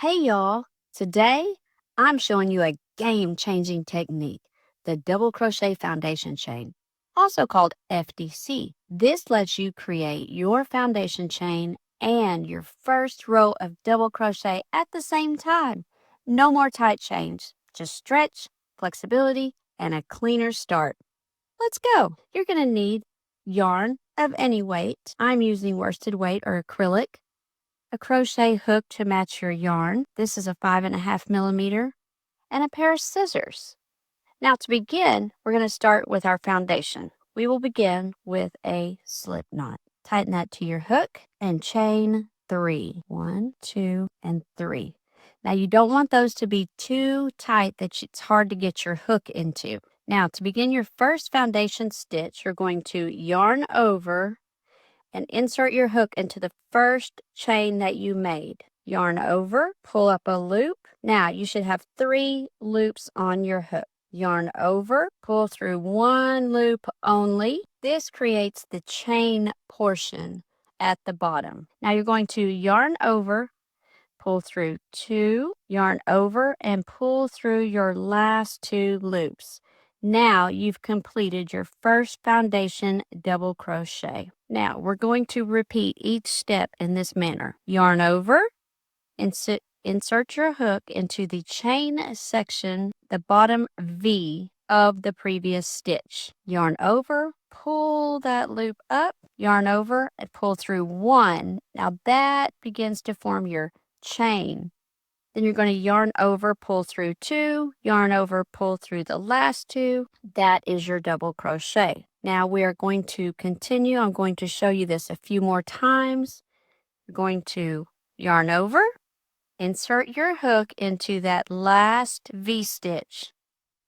Hey y'all, today I'm showing you a game-changing technique, the Double Crochet Foundation Chain, also called FDC. This lets you create your foundation chain and your first row of double crochet at the same time. No more tight chains, just stretch, flexibility, and a cleaner start. Let's go. You're going to need yarn of any weight. I'm using worsted weight or acrylic, a crochet hook to match your yarn. This is a 5.5 millimeter, and a pair of scissors. Now to begin, we're going to start with our foundation. We will begin with a slip knot. Tighten that to your hook and chain 3. 1, 2, and 3. Now you don't want those to be too tight that it's hard to get your hook into. Now to begin your first foundation stitch, you're going to yarn over and insert your hook into the first chain that you made. Yarn over, pull up a loop. Now you should have 3 loops on your hook. Yarn over, pull through 1 loop only. This creates the chain portion at the bottom. Now you're going to yarn over, pull through 2, yarn over, and pull through your last 2 loops. Now you've completed your first foundation double crochet. Now we're going to repeat each step in this manner. Yarn over, insert your hook into the chain section, the bottom V of the previous stitch. Yarn over, pull that loop up, yarn over, and pull through 1. Now that begins to form your chain. Then you're going to yarn over, pull through 2, yarn over, pull through the last 2. That is your double crochet. Now we are going to continue. I'm going to show you this a few more times. You're going to yarn over, insert your hook into that last V-stitch.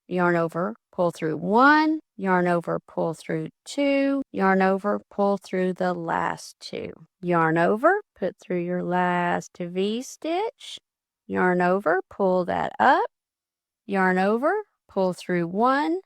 Yarn over, pull through 1, yarn over, pull through 2, yarn over, pull through the last 2. Yarn over, put through your last V-stitch. Yarn over, pull that up, yarn over, pull through 1,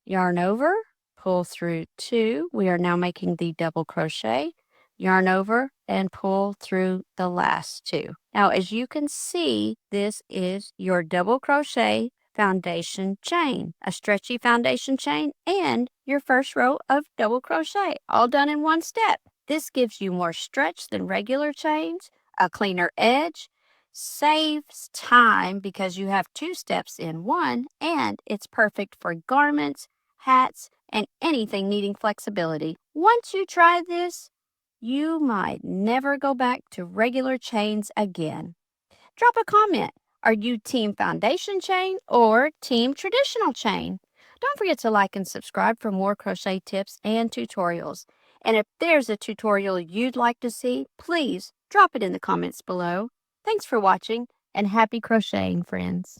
yarn over, pull through 2. We are now making the double crochet. Yarn over and pull through the last 2. Now, as you can see, this is your double crochet foundation chain, a stretchy foundation chain, and your first row of double crochet, all done in one step. This gives you more stretch than regular chains, a cleaner edge, saves time because you have 2 steps in one, and it's perfect for garments, hats, and anything needing flexibility. Once you try this, you might never go back to regular chains again. Drop a comment. Are you team foundation chain or team traditional chain? Don't forget to like and subscribe for more crochet tips and tutorials. And if there's a tutorial you'd like to see, please drop it in the comments below. Thanks for watching, and happy crocheting, friends.